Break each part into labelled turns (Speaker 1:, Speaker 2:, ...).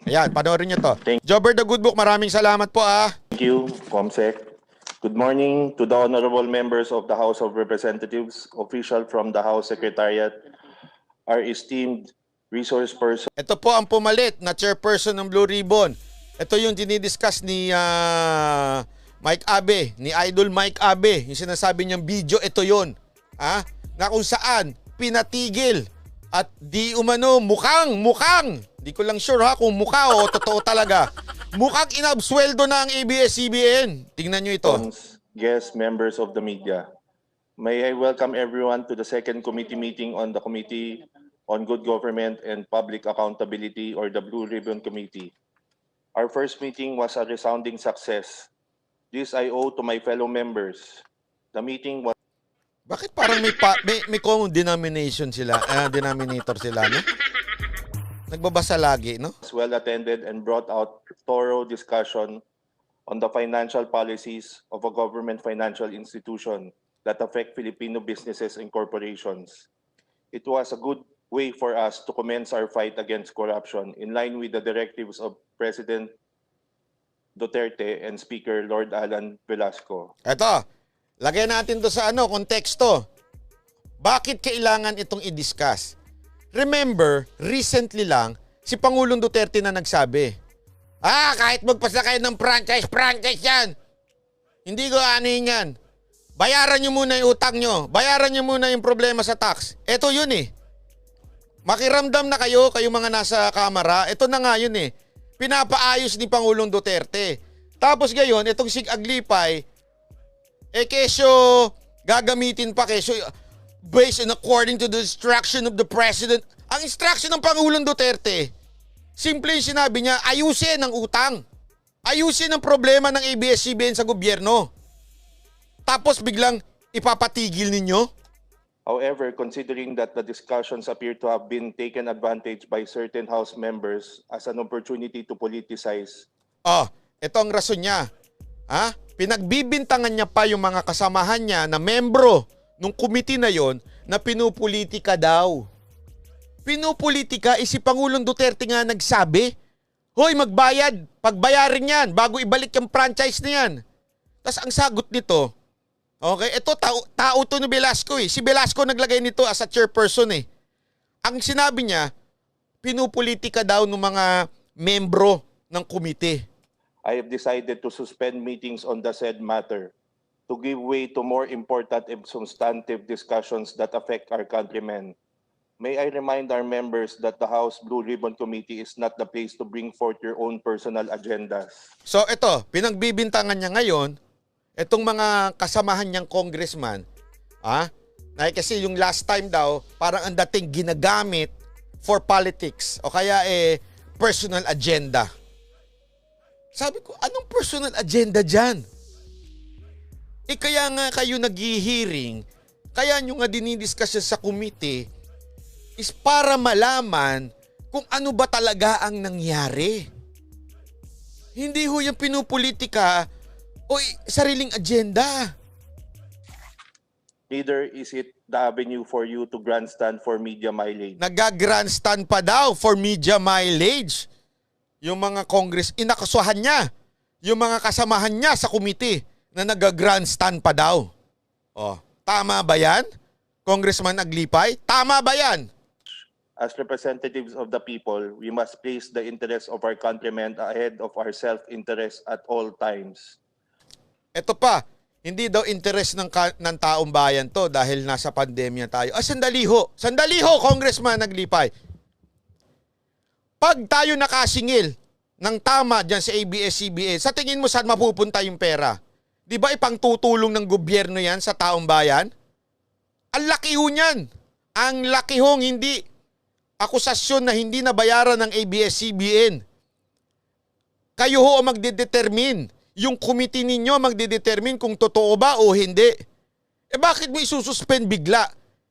Speaker 1: Ayan, panoorin nyo to.
Speaker 2: Thank
Speaker 1: Jobber the Good Book, maraming salamat po
Speaker 2: you, Comsec. Good morning to the honorable members of the House of Representatives, official from the House Secretariat, our esteemed resource person.
Speaker 1: Ito po ang pumalit na chairperson ng Blue Ribbon. Ito yung dinidiscuss ni Mike Abe, ni Idol Mike Abe. Yung sinasabi niyang video, ito yun. Na kung saan pinatigil at di umano mukhang, di ko lang sure kung mukha o totoo talaga. Mukhang inabsweldo na ang ABS-CBN. Tingnan nyo ito.
Speaker 2: Guests, members of the media. May I welcome everyone to the second committee meeting on the Committee on Good Government and Public Accountability, or the Blue Ribbon Committee. Our first meeting was a resounding success. This I owe to my fellow members. The meeting was
Speaker 1: Bakit parang may common denomination sila, denominator sila, no? Nagbabasa lagi, no?
Speaker 2: well attended and brought out thorough discussion on the financial policies of a government financial institution that affect Filipino businesses and corporations. It was a good way for us to commence our fight against corruption in line with the directives of President Duterte and Speaker Lord Alan Velasco.
Speaker 1: Eto, lagyan natin to sa konteksto. Bakit kailangan itong i-discuss? Remember, recently lang, si Pangulong Duterte na nagsabi, kahit magpasakay ng franchise yan. Hindi ko anuhin yan. Bayaran nyo muna yung utang nyo. Bayaran nyo muna yung problema sa tax. Ito yun eh. Makiramdam na kayo mga nasa kamera. Ito na nga yun eh. Pinapaayos ni Pangulong Duterte. Tapos ngayon, itong Sig Aglipay, kesyo gagamitin pa, kesyo based and according to the instruction of the President. Ang instruction ng Pangulong Duterte, simple yung sinabi niya, ayusin ang utang. Ayusin ang problema ng ABS-CBN sa gobyerno. Tapos biglang ipapatigil ninyo?
Speaker 2: However, considering that the discussions appear to have been taken advantage by certain House members as an opportunity to politicize.
Speaker 1: Ito ang rason niya. Pinagbibintangan niya pa yung mga kasamahan niya na membro nung committee na yon na pinupolitika daw. Pinupolitika, si Pangulong Duterte nga nagsabi, hoy, magbayad, pagbayarin yan, bago ibalik yung franchise na yan. Tapos ang sagot nito, okay, ito tao to ni Velasco eh. Si Velasco naglagay nito as a chairperson eh. Ang sinabi niya, pinupolitika daw ng mga membro ng komite.
Speaker 2: I have decided to suspend meetings on the said matter to give way to more important and substantive discussions that affect our countrymen. May I remind our members that the House Blue Ribbon Committee is not the place to bring forth your own personal agendas.
Speaker 1: So ito, pinagbibintangan niya ngayon, itong mga kasamahan niyang congressman, kasi yung last time daw, parang ang dating ginagamit for politics o kaya personal agenda. Sabi ko, anong personal agenda dyan? Kaya nga kayo nag-hearing, kaya nyo nga dinidiscuss sa committee, is para malaman kung ano ba talaga ang nangyari. Hindi ho yung pinupolitika o sariling agenda.
Speaker 2: Neither is it the avenue for you to grandstand for media mileage.
Speaker 1: Nag-grandstand pa daw for media mileage. Yung mga Congress, inakasuhan niya. Yung mga kasamahan niya sa committee na nag-grandstand pa daw. Tama ba yan? Congressman Aglipay, tama ba yan?
Speaker 2: As representatives of the people, we must place the interests of our countrymen ahead of our self-interest at all times.
Speaker 1: Ito pa, hindi daw interest ng taong bayan to dahil nasa pandemya tayo. Sandali ho, Congressman Aglipay. Pag tayo nakasingil ng tama dyan sa ABS-CBN, sa tingin mo saan mapupunta yung pera? Di ba ipangtutulong ng gobyerno yan sa taong bayan? Ang laki ho niyan. Ang laki hong hindi akusasyon na hindi nabayaran ng ABS-CBN. Kayo ho ang magdedetermine. Yung committee ninyo magdedetermine kung totoo ba o hindi. Bakit mo isususpend bigla?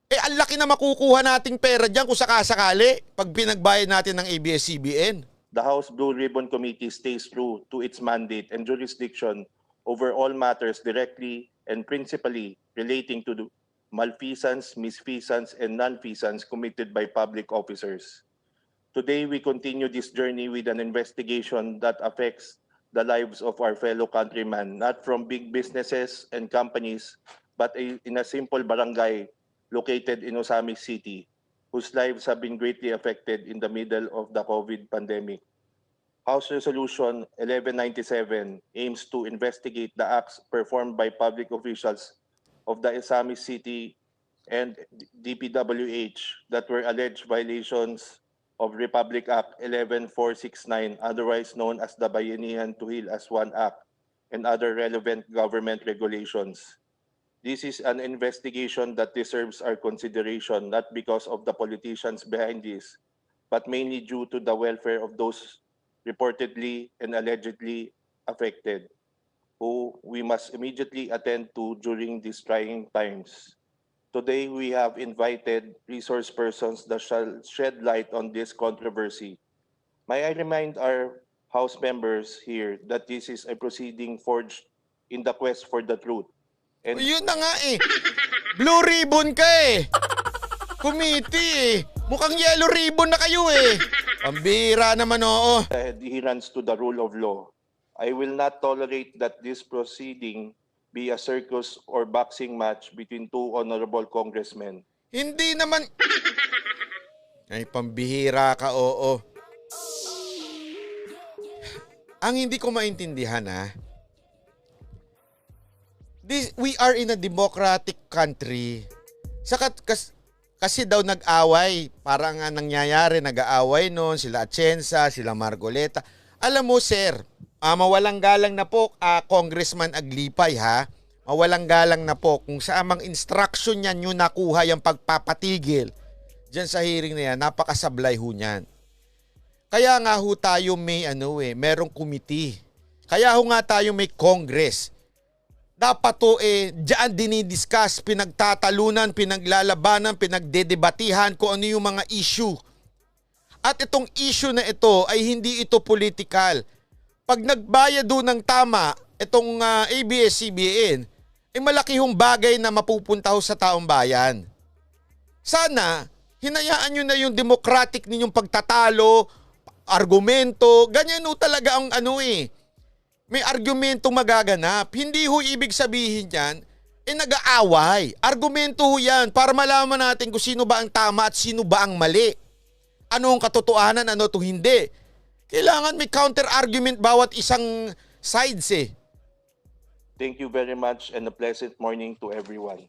Speaker 1: Ang laki na makukuha nating pera dyan kung sakasakali pag pinagbayad natin ng ABS-CBN.
Speaker 2: The House Blue Ribbon Committee stays true to its mandate and jurisdiction over all matters directly and principally relating to the malfeasance, misfeasance, and nonfeasance committed by public officers. Today, we continue this journey with an investigation that affects the lives of our fellow countrymen, not from big businesses and companies, but in a simple barangay located in Osamis City, whose lives have been greatly affected in the middle of the COVID pandemic. House Resolution 1197 aims to investigate the acts performed by public officials of the Osamis City and DPWH that were alleged violations of Republic Act 11469, otherwise known as the Bayanihan to Heal as One Act, and other relevant government regulations. This is an investigation that deserves our consideration, not because of the politicians behind this, but mainly due to the welfare of those reportedly and allegedly affected, who we must immediately attend to during these trying times. Today, we have invited resource persons that shall shed light on this controversy. May I remind our House members here that this is a proceeding forged in the quest for the truth. And
Speaker 1: Yun na nga eh. Blue ribbon ka eh. Committee eh. Mukhang yellow ribbon na kayo eh. Pambira naman oo.
Speaker 2: adherence to the rule of law. I will not tolerate that this proceeding be a circus or boxing match between two honorable congressmen.
Speaker 1: Hindi naman... Ay, pambihira ka, oo. Ang hindi ko maintindihan we are in a democratic country. Kasi daw nag-away. Parang nga nangyayari, nag-aaway noon. Sila Atienza, sila Margoleta. Alam mo, sir, mawalang galang na po, Congressman Aglipay, ha? Mawalang galang na po. Kung sa amang instruction niyan yung nakuha yung pagpapatigil dyan sa hearing na yan, napakasablay ho niyan. Kaya nga ho tayo may merong committee. Kaya ho nga tayo may Congress. Dapat to diyan dinidiscuss, pinagtatalunan, pinaglalabanan, pinagdedebatihan kung ano yung mga issue. At itong issue na ito ay hindi ito political. Pag nagbayad doon ng tama, itong ABS-CBN, malaki hong bagay na mapupunta ho sa taong bayan. Sana, hinayaan nyo na yung democratic ninyong pagtatalo, argumento, ganyan ho talaga ang may argumentong magaganap. Hindi ho ibig sabihin yan, nag-aaway. Argumento ho yan para malaman natin kung sino ba ang tama at sino ba ang mali. Ano ang katotohanan, ano to hindi. Kailangan may counter-argument bawat isang sides
Speaker 2: Thank you very much and a pleasant morning to everyone.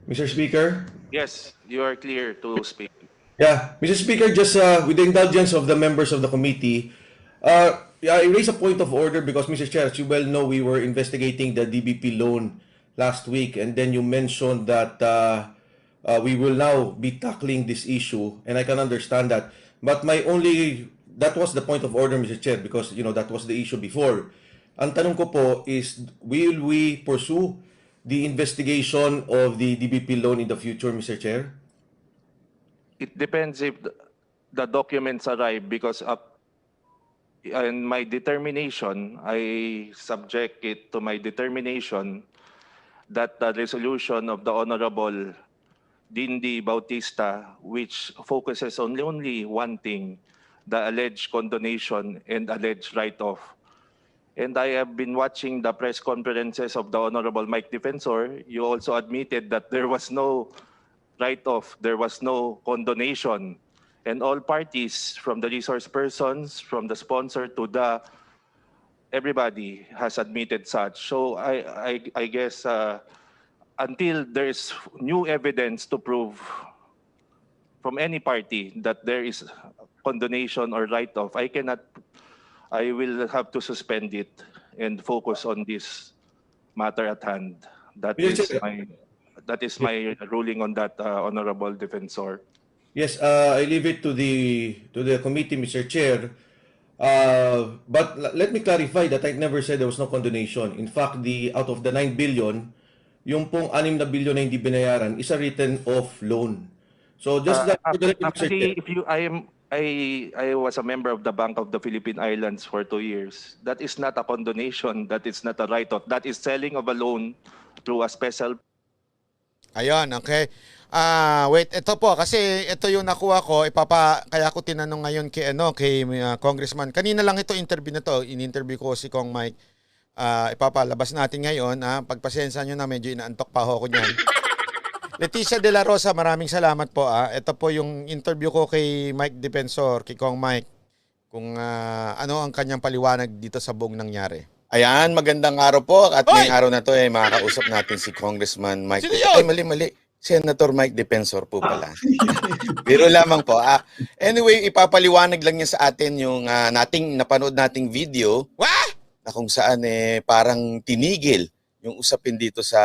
Speaker 3: Mr. Speaker?
Speaker 2: Yes, you are clear to speak.
Speaker 3: Yeah, Mr. Speaker, just with the indulgence of the members of the committee, I raise a point of order because, Mr. Chair, as you well know, we were investigating the DBP loan last week, and then you mentioned that we will now be tackling this issue, and I can understand that. But that was the point of order, Mr. Chair, because, that was the issue before. Ang tanong ko po is, will we pursue the investigation of the DBP loan in the future, Mr. Chair?
Speaker 2: It depends if the documents arrive because in my determination, I subject it to my determination that the resolution of the Honorable Dindi Bautista, which focuses on only one thing, the alleged condonation and alleged write-off. And I have been watching the press conferences of the Honorable Mike Defensor. You also admitted that there was no write-off, there was no condonation. And all parties, from the resource persons, from the sponsor to everybody has admitted such. So I guess until there is new evidence to prove from any party that there is condonation or write-off, I will have to suspend it and focus on this matter at hand. That is my ruling on that, Honorable Defensor.
Speaker 3: Yes, I leave it to the committee, Mr. Chair. But let me clarify that I never said there was no condonation. In fact, out of the 9 billion, yung pong 6 na billion na hindi binayaran is a written off loan. So just
Speaker 2: actually, I was a member of the Bank of the Philippine Islands for 2 years. That is not a condonation. That is not a write-off. That is selling of a loan through a special.
Speaker 1: Ayan, okay. Wait, ito po kasi ito yung nakuha ko, kaya ako tinanong ngayon kay Congressman. Kanina lang ito interview na to, in-interview ko si Kong Mike. Ipapalabas natin ngayon, pagpasensya nyo na medyo inaantok pa ako niyan. Leticia De La Rosa, maraming salamat po. Ito po yung interview ko kay Mike Defensor, kay Kong Mike, kung ano ang kanyang paliwanag dito sa buong nangyari.
Speaker 4: Ayan, magandang araw po. At ngayong araw na to makakausap natin si Congressman Mike.
Speaker 1: Sino yun?
Speaker 4: Ay, mali. Senator Mike Defensor po pala. Biro lamang po. Anyway, ipapaliwanag lang niya sa atin yung napanood nating video na kung saan parang tinigil yung usapin dito sa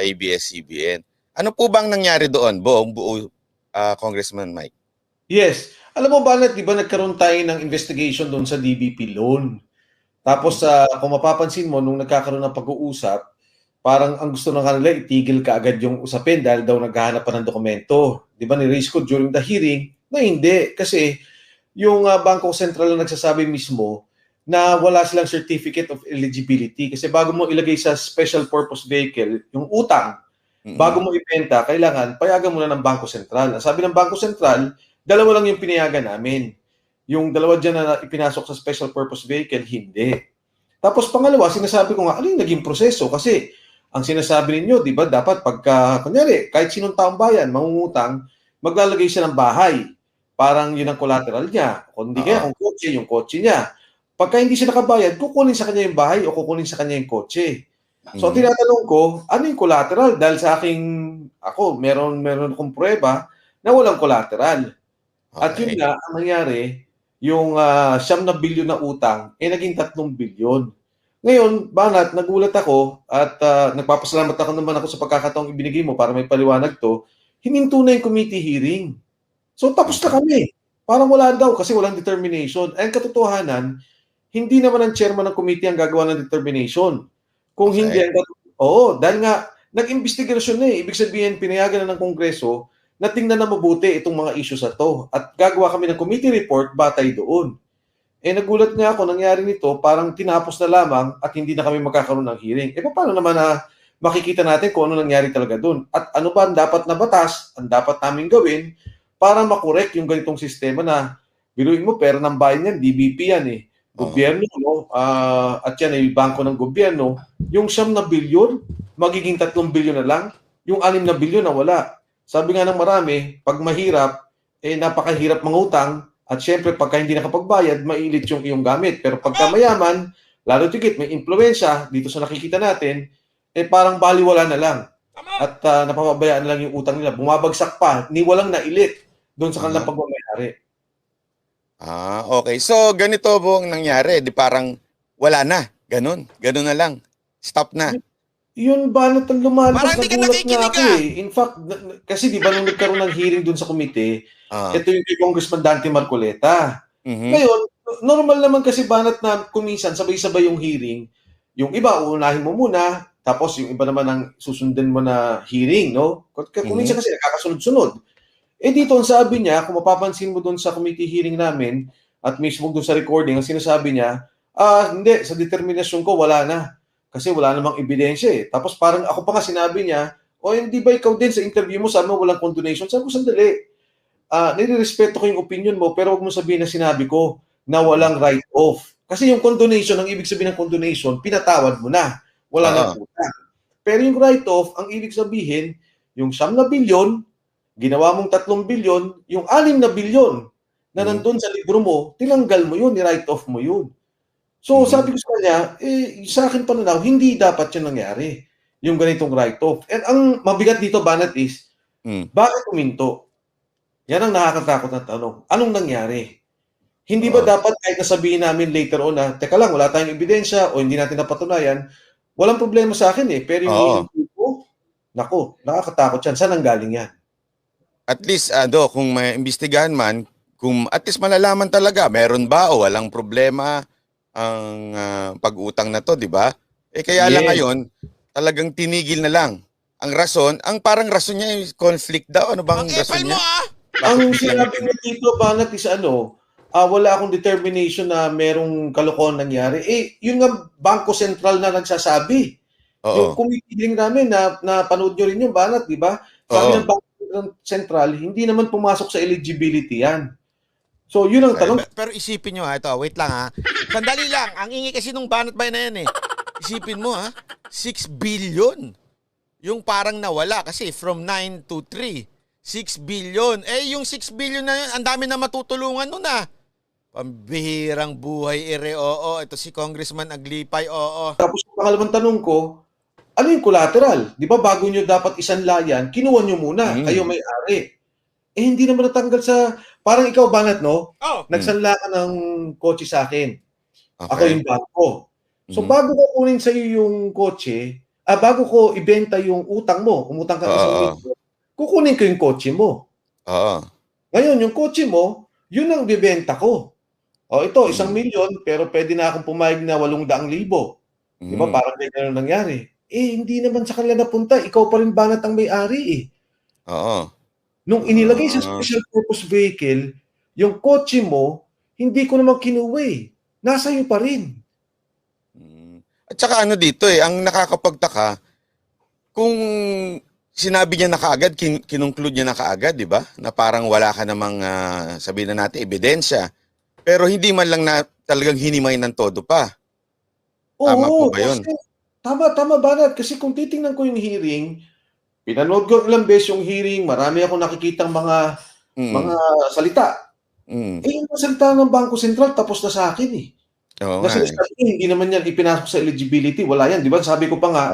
Speaker 4: ABS-CBN. Ano po bang nangyari doon, buo Congressman Mike?
Speaker 3: Yes. Alam mo ba, di ba nagkaroon tayo ng investigation doon sa DBP loan? Tapos kung mapapansin mo, nung nagkakaroon ng pag-uusap, parang ang gusto ng kanila, itigil ka agad yung usapin dahil daw naghahanap pa ng dokumento. Di ba ni-raise ko during the hearing na hindi. Kasi yung Bangko Sentral na nagsasabi mismo na wala silang certificate of eligibility. Kasi bago mo ilagay sa special purpose vehicle, yung utang, bago mo ibenta, kailangan payagan mo na ng Bangko Sentral. Ang sabi ng Bangko Sentral, dalawa lang yung pinayagan namin. Yung dalawa dyan na ipinasok sa special purpose vehicle, hindi. Tapos pangalawa, sinasabi ko nga, ano yung naging proseso? Kasi ang sinasabi ninyo, di ba, dapat pagka, kunyari, kahit sinong taong bayan, mangungutang, maglalagay siya ng bahay. Parang yun ang collateral niya. Kung hindi kaya, kung kotse, yung kotse niya. Pagka hindi siya nakabayad, kukunin sa kanya yung bahay o kukunin sa kanya yung kotse. So, tinatanong ko, ano yung collateral? Dahil sa meron akong pruweba na walang collateral. At yun nga, ang nangyari, yung 9 bilyon na utang, naging 3 bilyon. Ngayon, Banat, nagulat ako at nagpapasalamat ako sa pagkakataong ibinigay mo para may paliwanag to. Hininto na yung committee hearing. So, tapos na kami. Parang wala daw kasi walang determination. Ang katotohanan, hindi naman ang chairman ng committee ang gagawa ng determination. Kung hindi, dahil nga, nag-investigasyon na Ibig sabihin, pinayagan na ng Kongreso na tingnan na mabuti itong mga issues na to. At gagawa kami ng committee report batay doon. Nagulat nga ako, nangyari nito, parang tinapos na lamang at hindi na kami magkakaroon ng hearing. Paano naman na makikita natin kung ano nangyari talaga doon? At ano ba ang dapat na batas, ang dapat namin gawin para makorek yung ganitong sistema na, biruin mo, pera ng bayan yan, DBP yan Gobyerno, at yan ay bangko ng gobyerno. Yung 9 bilyon, magiging 3 bilyon na lang. Yung 6 bilyon na wala. Sabi nga ng marami, pag mahirap, napakahirap mangutang. At syempre, pagka hindi nakapagbayad, mailit yung iyong gamit. Pero pagka mayaman, lalo tigit, may impluwensya dito sa nakikita natin, parang baliwala na lang. At napapabayaan na lang yung utang nila. Bumabagsak pa, ni walang nailit doon sa kanilang pagmamayari.
Speaker 4: Okay. So, ganito po ang nangyari. Di parang wala na. Ganun na lang. Stop na.
Speaker 3: Yun ba na lumalabas,
Speaker 1: Parang di ka nakikinig
Speaker 3: In fact, kasi di ba nung nagkaroon ng hearing doon sa komite, ito yung kay Congressman Dante Marcoleta. Ngayon, normal naman kasi Banat na kuminsan sabay-sabay yung hearing. Yung iba, uunahin mo muna, tapos yung iba naman ang susundan mo na hearing, no? Kuminsan kasi nakakasunod-sunod. Dito, ang sabi niya, kung mapapansin mo doon sa committee hearing namin, at mismo doon sa recording, ang sinasabi niya, hindi, sa determinasyon ko, wala na. Kasi wala namang ebidensya Tapos parang ako pa nga sinabi niya, hindi ba ikaw din sa interview mo, sabi mo walang condonation? Sabi ko, sandali. Nire-respeto ko yung opinion mo, pero huwag mo sabihin na sinabi ko na walang write-off. Kasi yung condonation, ang ibig sabihin ng condonation, pinatawad mo na. Wala nang utang. Pero yung write-off, ang ibig sabihin, yung 9 bilyon, ginawa mong 3 bilyon, yung 6 bilyon na nandun sa libro mo, tinanggal mo yun, ni-write-off mo yun. So, sabi ko sa kanya, sa akin pananaw, hindi dapat yun nangyari. Yung ganitong write-off. And ang mabigat dito, Banat, is, bakit uminto? Yan ang nakakatakot na tanong. Anong nangyari? Hindi ba dapat kahit nasabihin namin later on na, teka lang, wala tayong ebidensya o hindi natin napatunayan, walang problema sa akin Pero yung ko, naku, nakakatakot yan. Saan ang galing yan?
Speaker 4: At least, kung may imbestigahan man, kung at least malalaman talaga, meron ba o walang problema ang pag-utang na to, di ba? Kaya lang ngayon, talagang tinigil na lang. Ang parang rason niya yung conflict daw. Ano bang rason niya?
Speaker 3: Ang sinabi niya dito, Banat, is wala akong determination na merong kalokohan nangyari. Yun nga, Bangko Sentral na nagsasabi. Yung committee namin, na panood nyo rin yung Banat, di ba? Sabi ng Bangko Sentral Sentral, hindi naman pumasok sa eligibility yan. So, yun ang tanong.
Speaker 1: Pero isipin nyo ito, wait lang Sandali lang, ang ingay kasi nung banat bay na yan Isipin mo 6 billion. Yung parang nawala kasi from 9 to 3. 6 billion. Yung 6 billion na yun, ang dami na matutulungan nun Pambihirang buhay oo. Ito si Congressman Aglipay, oo.
Speaker 3: Tapos yung pangalawang tanong ko, ano yung collateral? Di ba bago nyo dapat isanlayan, kinuha nyo muna, kayo may-ari. Hindi naman natanggal sa, parang ikaw Banat, no? Nagsanla ka ng kotse sa akin.
Speaker 1: Okay.
Speaker 3: Ako yung bangko. So bago ko kunin sa iyo yung kotse, bago ko ibenta yung utang mo, umutang ka ng 1 milyon, kukunin ko yung kotse mo. Ngayon, yung kotse mo, yun ang bibenta ko. Ito, 1 milyon, pero pwede na akong pumayag na 800,000. Di ba? Parang ganyan nangyari. Hindi naman sa kanila napunta. Ikaw pa rin Banat ang may-ari Nung inilagay sa special purpose vehicle, yung kotse mo, hindi ko naman kinuha Nasa iyo pa rin.
Speaker 4: At saka dito ang nakakapagtaka, kung sinabi niya na kaagad, kinongclude niya na kaagad, di ba? Na parang wala ka namang, sabihin na natin, ebidensya. Pero hindi man lang na talagang hinimay ng todo pa. Tama po ba yun?
Speaker 3: Tama Banat. Kasi kung titingnan ko yung hearing, pinanood ko ilang beses yung hearing, marami akong nakikitang mga salita. Yung salita ng Bangko Sentral, tapos na sa akin Kasi hindi naman yan ipinasok sa eligibility. Wala yan. Di ba? Sabi ko pa nga,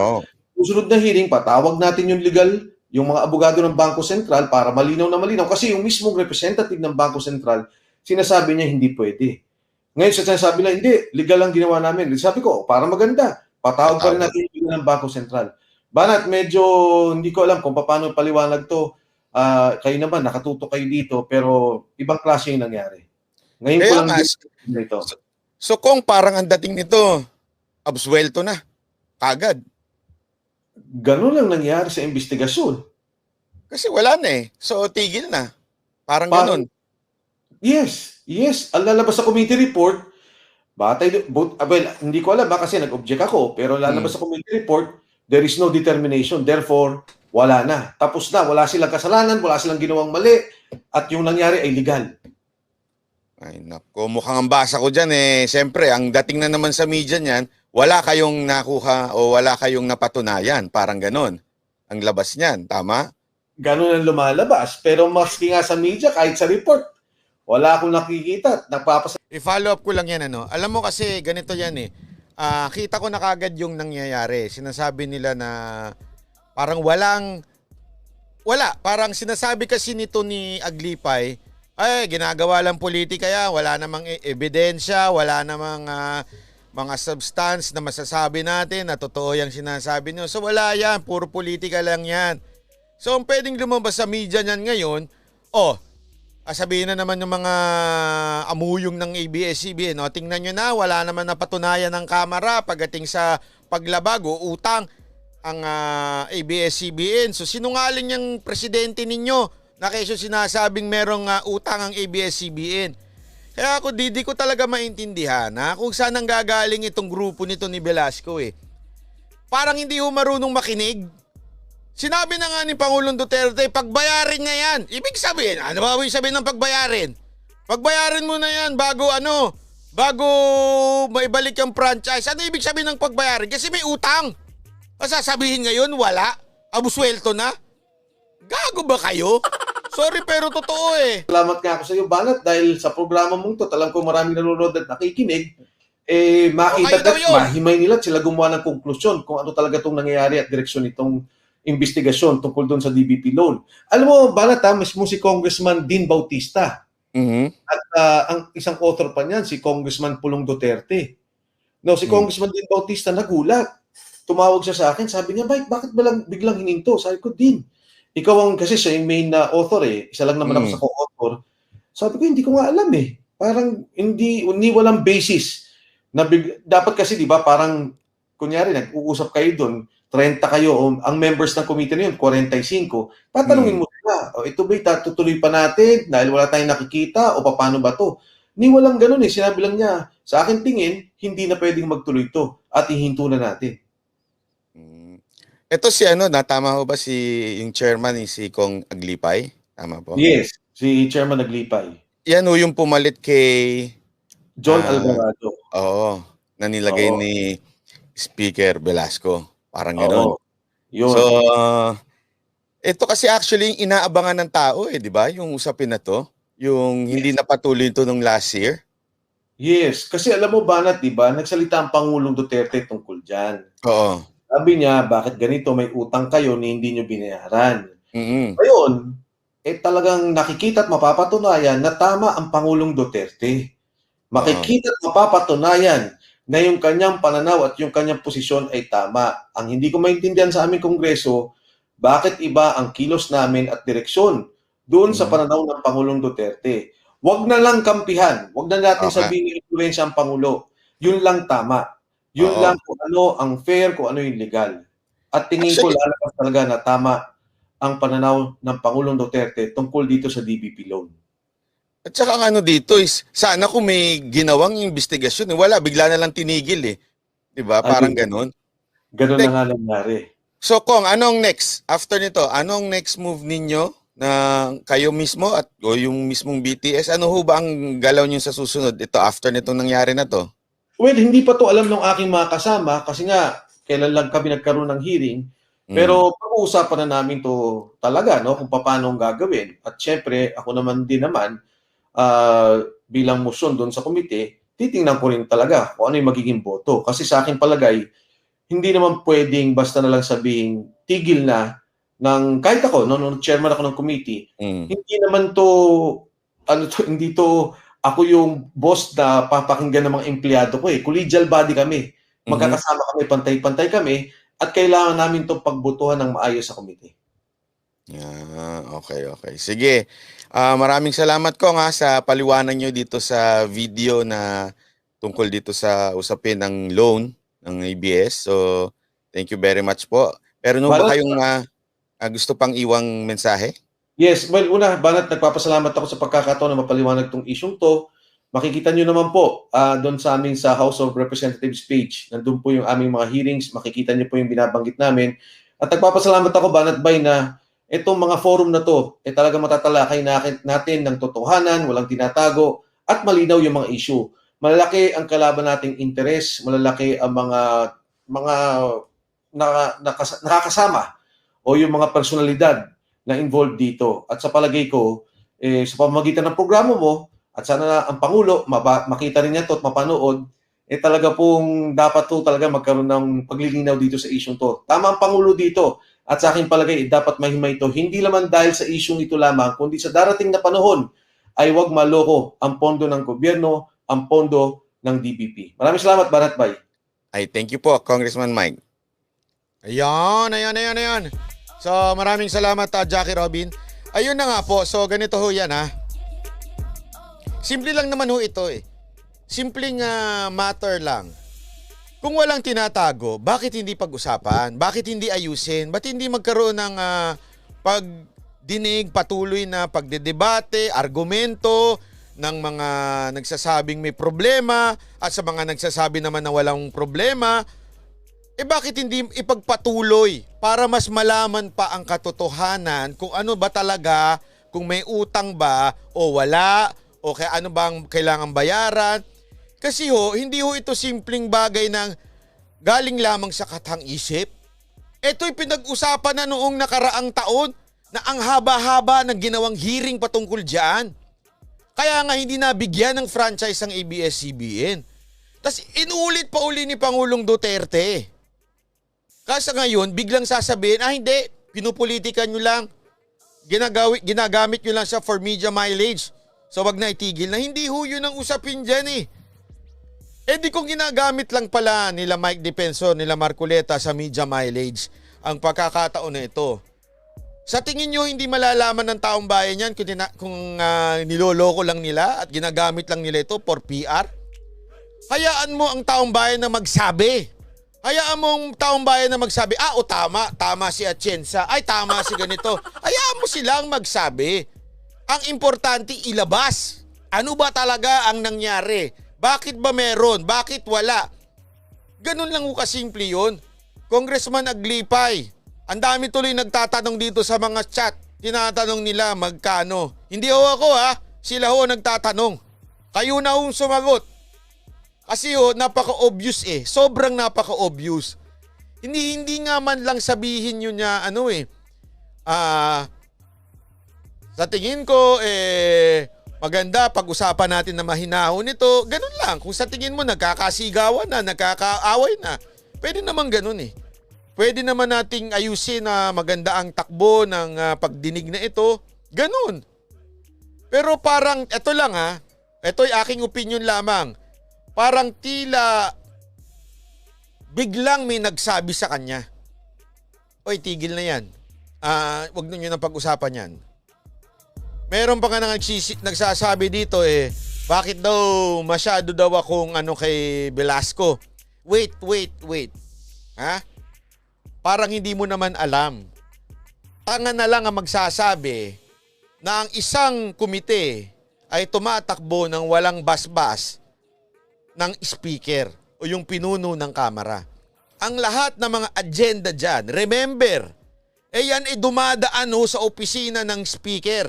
Speaker 3: susunod na hearing, patawag natin yung legal, yung mga abogado ng Bangko Sentral para malinaw na malinaw. Kasi yung mismong representative ng Bangko Sentral, sinasabi niya hindi pwede. Ngayon, sinasabi na, hindi, legal lang ginawa namin. Sabi ko, para maganda, patawag pa rin natin yung ng Bangko Sentral. Banat, medyo hindi ko alam kung paano paliwanag to. Kayo naman, nakatuto kayo dito, pero ibang klase yung nangyari. Ngayon ko lang dito.
Speaker 4: So kung parang ang dating nito, absuelto na, kagad.
Speaker 3: Ganun lang nangyari sa investigasyon.
Speaker 4: Kasi wala na So tigil na. Parang ganun.
Speaker 3: Yes. Ang lalabas sa committee report, hindi ko alam kasi nag-object ako, pero lalabas sa committee report, there is no determination. Therefore, wala na. Tapos na. Wala silang kasalanan, wala silang ginawang mali, at yung nangyari ay legal.
Speaker 4: Ay nako, mukhang ang basa ko dyan siyempre, ang dating na naman sa media niyan, wala kayong nakuha o wala kayong napatunayan. Parang ganon. Ang labas niyan, tama?
Speaker 3: Ganon ang lumalabas. Pero maski nga sa media, kahit sa report, wala akong nakikita.
Speaker 1: I-follow up ko lang yan Alam mo kasi ganito yan kita ko na kagad yung nangyayari. Sinasabi nila na parang parang sinasabi kasi nito ni Aglipay, ginagawa lang politika yan, wala namang ebidensya, wala namang mga substance na masasabi natin na totoo yung sinasabi nyo. So wala yan, puro politika lang yan. So ang pwedeng lumabas sa media niyan ngayon, sabihin na naman yung mga amuyong ng ABS-CBN, tingnan nyo na, wala naman napatunayan ng kamera pagdating sa paglabag o utang ang ABS-CBN. So sinungaling yung presidente ninyo na kesyo sinasabing merong utang ang ABS-CBN. Kaya ako di ko talaga maintindihan kung saan ang gagaling itong grupo nito ni Velasco Parang hindi marunong makinig. Sinabi na nga ni Pangulong Duterte, pagbayarin na yan. Ibig sabihin, ano ba ibig sabihin ng pagbayarin? Pagbayarin mo na yan bago maibalik ang franchise. Ano ibig sabihin ng pagbayarin? Kasi may utang. Sasabihin ngayon, wala. Abuswelto na. Gago ba kayo? Sorry pero totoo
Speaker 3: Salamat nga ako sa iyo, Banat, dahil sa programa mong to, alam ko maraming nanonood at nakikinig, makita at mahimay nila at sila gumawa ng konklusyon kung ano talaga itong nangyayari at direksyon itong investigasyon tungkol doon sa DBP loan. Alam mo, Banat, mismo si Congressman Dean Bautista. At ang isang author pa niyan, si Congressman Pulong Duterte. Si Congressman Dean Bautista nagulat. Tumawag siya sa akin, sabi niya, Mike, bakit biglang hininto? Sabi ko, Dean, ikaw kasi siya yung main na author Isa lang naman ako sa co-author. Sabi ko, hindi ko nga alam Parang hindi walang basis. Dapat kasi, di ba, parang, kunyari, nag-uusap kayo doon, 30 kayo, ang members ng committee na yun, 45. Tatanungin mo sila, ito ba'y tutuloy pa natin dahil wala tayong nakikita o paano ba to? Walang ganun Sinabi lang niya, sa akin tingin, hindi na pwedeng magtuloy to at ihinto na natin.
Speaker 4: Ito si ano, natama ho ba si yung chairman ni si Kong Aglipay? Tama po?
Speaker 3: Yes, si Chairman Aglipay.
Speaker 4: Yan ho yung pumalit kay
Speaker 3: John
Speaker 4: Ah,
Speaker 3: Alvarado.
Speaker 4: oo, na nilagay
Speaker 3: Oo.
Speaker 4: ni Speaker Velasco. Parang
Speaker 3: Oo.
Speaker 4: gano'n.
Speaker 3: Yun.
Speaker 4: So, ito kasi actually yung inaabangan ng tao di ba? Yung usapin na to. Yung hindi napatuloy ito nung last year.
Speaker 3: Yes, kasi alam mo Banat, di ba, nagsalita ang Pangulong Duterte tungkol dyan.
Speaker 4: Oo.
Speaker 3: Sabi niya, bakit ganito, may utang kayo ni hindi nyo binayaran.
Speaker 4: Mm.
Speaker 3: Ngayon, talagang nakikita at mapapatunayan na tama ang Pangulong Duterte. Makikita at mapapatunayan na yung kanyang pananaw at yung kanyang posisyon ay tama. Ang hindi ko maintindihan sa aming Kongreso, bakit iba ang kilos namin at direksyon doon sa pananaw ng Pangulong Duterte. Wag na lang kampihan. Wag na natin sabihin influensya ang Pangulo. Yun lang tama. Yun lang kung ano ang fair, kung ano yung legal. At tingin ko lalabas talaga na tama ang pananaw ng Pangulong Duterte tungkol dito sa DBP loan.
Speaker 4: At saka ang ano dito is, sana kung may ginawang investigasyon, wala, bigla na lang tinigil Di ba? Parang ganun.
Speaker 3: Ganun na nga nangyari.
Speaker 4: So Kong, anong next? After nito, anong next move ninyo na kayo mismo at o yung mismong BTS? Ano ho ba ang galaw nyo sa susunod? Ito, after nitong nangyari na to?
Speaker 3: Well, hindi pa to alam ng aking mga kasama kasi nga, kailan lang kami nagkaroon ng hearing. Pero pag-uusapan na namin to talaga, no, kung paano ang gagawin. At syempre, ako naman din naman, bilang motion doon sa komite, titingnan ko rin talaga kung ano yung magiging boto. Kasi sa akin palagay, hindi naman pwedeng basta na lang sabihin, tigil na ng, kahit ako, nung chairman ako ng committee, hindi naman to, hindi to, ako yung boss na papakinggan ng mga empleyado ko Collegial body kami. Magkakasama kami, pantay-pantay kami, at kailangan namin to pagbotohan ng maayos sa komite.
Speaker 4: Okay. Sige. Maraming salamat Kong sa paliwanag nyo dito sa video na tungkol dito sa usapin ng loan ng ABS. So, thank you very much po. Pero ba kayong gusto pang iwang mensahe?
Speaker 3: Yes, well, una, Banat, nagpapasalamat ako sa pagkakataon na mapaliwanag itong isyong to. Makikita nyo naman po doon sa amin sa House of Representatives page. Nandun po yung aming mga hearings. Makikita nyo po yung binabanggit namin. At nagpapasalamat ako, Banat Bay, na itong mga forum na to, talaga matatalakay natin ng totohanan, walang tinatago, at malinaw yung mga issue. Malalaki ang kalaban nating interes, malalaki ang mga nakakasama o yung mga personalidad na involved dito. At sa palagay ko, sa pamamagitan ng programa mo, at sana ang Pangulo, makita rin niya to at mapanood, talaga pong dapat to talaga magkaroon ng paglilinaw dito sa isyong to. Tama ang Pangulo dito. At sa aking palagay, dapat mahimay ito. Hindi naman dahil sa isyong ito lamang, kundi sa darating na panahon ay wag maloko ang pondo ng gobyerno, ang pondo ng DBP. Maraming salamat, Banat Bay.
Speaker 4: Ay, thank you po, Congressman Mike. Ayan. So, maraming salamat, Jackie Robin. Ayun na nga po. So, ganito ho yan, Simple lang naman ho ito, Simpleng matter lang. Kung walang tinatago, bakit hindi pag-usapan? Bakit hindi ayusin? Bakit hindi magkaroon ng pagdinig, patuloy na pagdedebate, argumento ng mga nagsasabing may problema at sa mga nagsasabi naman na walang problema? Bakit hindi ipagpatuloy para mas malaman pa ang katotohanan kung ano ba talaga, kung may utang ba o wala, o kaya ano bang kailangan bayaran? Kasi hindi ito simpleng bagay ng galing lamang sa katang-isip. Ito'y pinag-usapan na noong nakaraang taon na ang haba-haba ng ginawang hearing patungkol dyan. Kaya nga hindi nabigyan ng franchise ang ABS-CBN. Tapos inulit pa uli ni Pangulong Duterte. Kasi ngayon, biglang sasabihin, hindi, pinupolitika nyo lang. Ginagamit nyo lang siya for media mileage. So wag na itigil na. Hindi yun ang usapin dyan di kung ginagamit lang pala nila Mike Defensor, nila Marcoleta sa media mileage ang pagkakataon na ito. Sa tingin nyo, hindi malalaman ng taong bayan yan kung niloloko lang nila at ginagamit lang nila ito for PR? Hayaan mo ang taong bayan na magsabi. Hayaan mo ang taong bayan na magsabi, tama si Atienza, tama si ganito. Hayaan mo silang magsabi. Ang importante, ilabas. Ano ba talaga ang nangyari? Bakit ba meron? Bakit wala? Ganun lang kasimple yun. Congressman Aglipay,
Speaker 1: Ang dami tuloy nagtatanong dito sa mga chat. Tinatanong nila magkano. Hindi ho ako ha. Sila ho nagtatanong. Kayo na hong sumagot. Kasi ho, napaka-obvious eh. Sobrang napaka-obvious. Hindi nga man lang sabihin nyo niya sa tingin ko maganda pag-usapan natin na mahinahon ito. Ganun lang. Kung sa tingin mo nagkakasigawan na, nagkakaaway na, pwede naman ganun eh. Pwede naman nating ayusin na maganda ang takbo ng pagdinig na ito. Ganun. Pero parang, eto lang ito'y aking opinion lamang. Parang tila biglang may nagsabi sa kanya, oy, tigil na yan. Wag nyo nang pag-usapan yan. Meron pa nga nagsasabi dito bakit daw masyado daw akong kay Velasco. Wait. Ha? Parang hindi mo naman alam. Tanga na lang ang magsasabi na ang isang komite ay tumatakbo ng walang basbas ng speaker o yung pinuno ng kamera. Ang lahat ng mga agenda dyan, remember, yan ay dumadaan sa opisina ng speaker.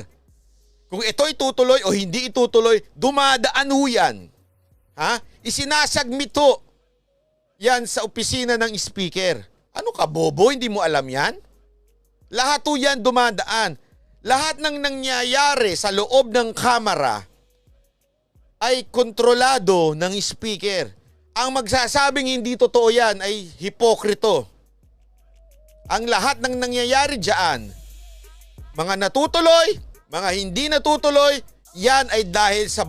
Speaker 1: Kung ito itutuloy o hindi itutuloy, dumadaan yan. Ha? Isinasagmit yan sa opisina ng speaker. Ano ka, bobo? Hindi mo alam yan? Lahat yan dumadaan. Lahat ng nangyayari sa loob ng kamera ay kontrolado ng speaker. Ang magsasabing hindi totoo yan ay hipokrito. Ang lahat ng nangyayari dyan, mga natutuloy, mga hindi natutuloy, yan ay dahil sa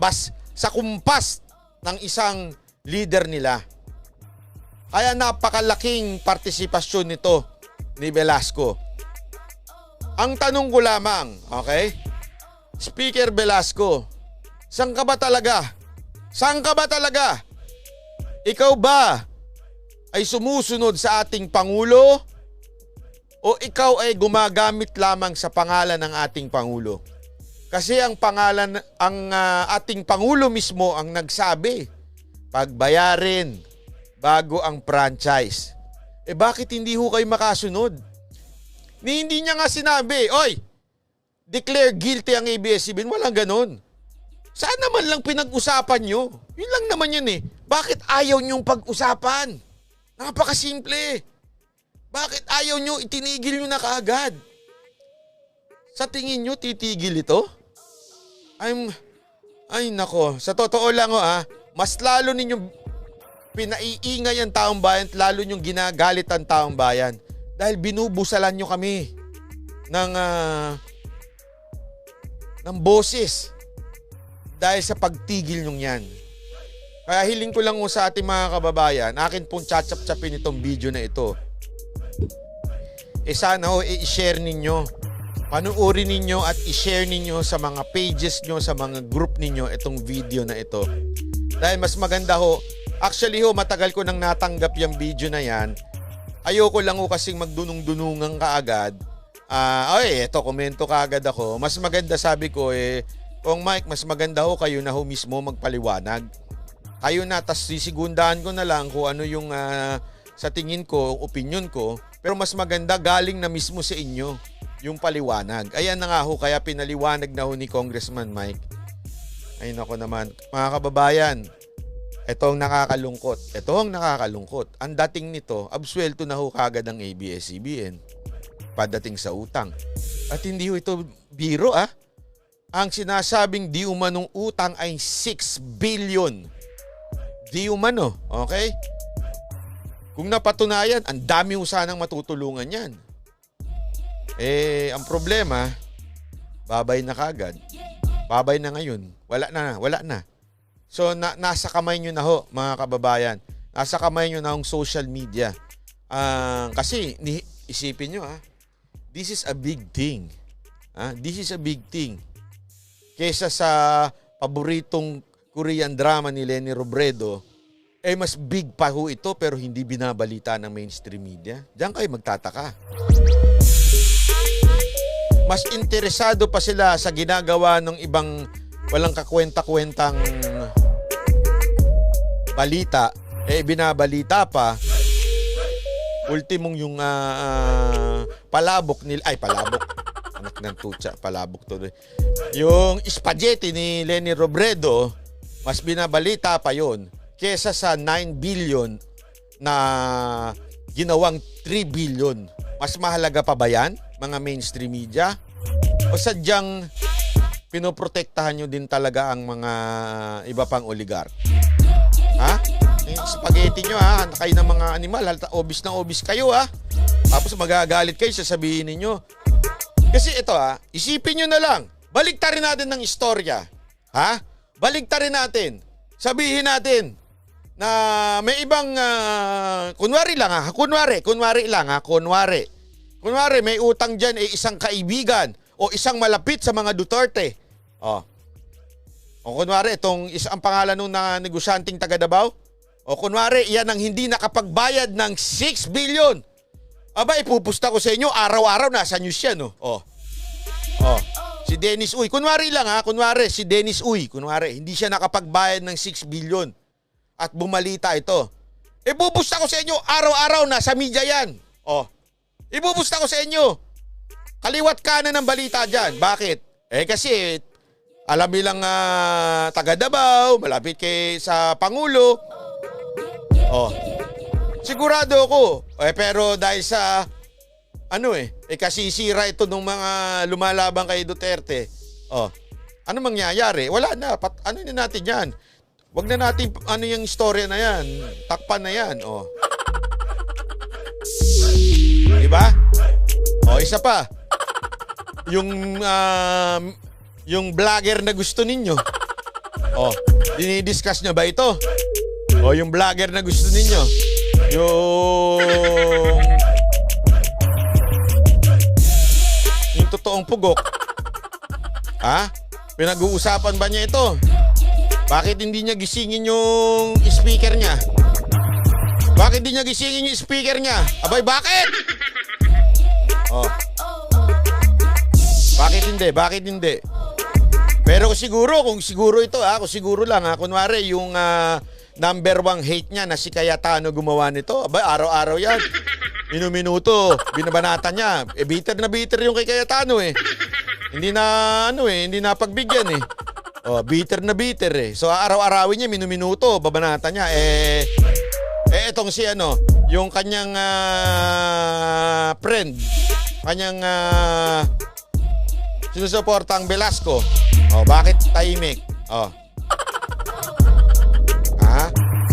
Speaker 1: kumpas ng isang leader nila. Kaya napakalaking partisipasyon nito ni Velasco. Ang tanong ko lamang, okay? Speaker Velasco, saan ka ba talaga? Saan ka ba talaga? Ikaw ba ay sumusunod sa ating Pangulo? O ikaw ay gumagamit lamang sa pangalan ng ating Pangulo? Kasi ang ating Pangulo mismo ang nagsabi, pagbayarin bago ang franchise. Bakit hindi ho kayo makasunod? Hindi niya nga sinabi, oy, declare guilty ang ABS-CBN. Walang ganun. Saan naman lang pinag-usapan nyo? Yun lang naman yun eh. Bakit ayaw nyong pag-usapan? Napakasimple. Bakit ayaw nyo, itinigil nyo na kaagad? Sa tingin nyo, titigil ito? Ay nako, sa totoo lang mas lalo ninyong pinaiingay ang taong bayan at lalo nyong ginagalit ang taong bayan. Dahil binubusalan nyo kami ng boses dahil sa pagtigil nyong yan. Kaya hiling ko lang sa ating mga kababayan, akin pong tsatsap-tsapin itong video na ito. Sana i-share ninyo, panuorin ninyo at i-share ninyo sa mga pages nyo, sa mga group ninyo itong video na ito. Dahil mas maganda actually matagal ko nang natanggap yung video na yan. Ayoko lang kasing magdunong-dunungang kaagad. Eto, komento kaagad ako. Mas maganda, sabi ko kung Mike, mas maganda kayo na mismo magpaliwanag. Kayo na, tas sisigundaan ko na lang kung ano yung sa tingin ko, opinion ko. Pero mas maganda galing na mismo sa inyo yung paliwanag. Ayan na nga kaya pinaliwanag na ni Congressman Mike. Ay nako naman, mga kababayan. Ito ang nakakalungkot. Ang dating nito, absuelto na kagad ang ABS-CBN padating sa utang. At hindi ito biro Ang sinasabing di umanong utang ay 6 billion. Di umano, okay? Kung napatunayan, ang dami sanang matutulungan yan. Ang problema, babay na kagad. Babay na ngayon. Wala na. So, nasa kamay nyo na mga kababayan. Nasa kamay nyo na social media. Kasi, isipin nyo this is a big thing. This is a big thing. Kesa sa paboritong Korean drama ni Lenny Robredo, mas big pa ito pero hindi binabalita ng mainstream media. Diyan kayo magtataka. Mas interesado pa sila sa ginagawa ng ibang walang kakwenta-kwentang balita, binabalita pa ultimong yung palabok nila, ay palabok, anak ng tutsa, palabok to. Yung spaghetti ni Leni Robredo, mas binabalita pa yon kesa sa 9 billion na ginawang 3 billion. Mas mahalaga pa ba yan, mga mainstream media? O sadyang pinoprotektahan nyo din talaga ang mga iba pang oligark? Ha? Yung spaghetti nyo ha, kayo ng mga animal, obis na obis kayo ha. Tapos magagalit kayo, sasabihin ninyo. Kasi ito ha, isipin nyo na lang, baliktarin natin ng istorya. Ha? Baliktarin natin. Sabihin natin na may ibang, kunwari may utang dyan isang kaibigan o isang malapit sa mga Duterte. O kunwari, itong ang pangalan nung na negosyanteng taga Davao. O kunwari, yan ang hindi nakapagbayad ng 6 billion. Aba, ipupusta ko sa inyo, araw-araw nasa news yan. Si Dennis Uy. Kunwari lang si Dennis Uy. Kunwari, hindi siya nakapagbayad ng 6 billion. At bumalita ito. Ipupusta ko sa inyo, araw-araw nasa media yan. Ipupusta ko sa inyo. Kaliwat kanan ng balita dyan. Bakit? Kasi alam nilang taga Davao, malapit sa Pangulo. Sigurado ako. Pero dahil sa kasi sira ito ng mga lumalaban kay Duterte. Ano mangyayari? Wala na. Ano na natin yan? Wag na natin yung istorya na yan. Takpan na yan. Diba? Isa pa. Yung vlogger na gusto ninyo. Dinidiscuss nyo ba ito? Yung vlogger na gusto ninyo. Yung totoong pugok. Pinag-uusapan ba niya ito? Bakit hindi niya gisingin yung speaker niya? Bakit hindi niya gisingin yung speaker niya? Abay, bakit? Bakit hindi? Pero kung siguro ito, kung siguro lang, kunwari yung number 1 hate niya na si Cayetano gumawa nito, abay, araw-araw yan. Minuto, binabanatan niya. Bitter na bitter yung kay Cayetano Hindi na pagbigyan bitter na bitter So araw-arawin niya, minuto, babanatan niya. Etong si yung kanyang friend, kanyang sinusuportang Velasco. Bakit tahimik?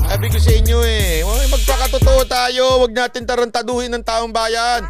Speaker 1: Sabi ko sa inyo magpakatotoo tayo, wag natin tarantaduhin ng taong bayan.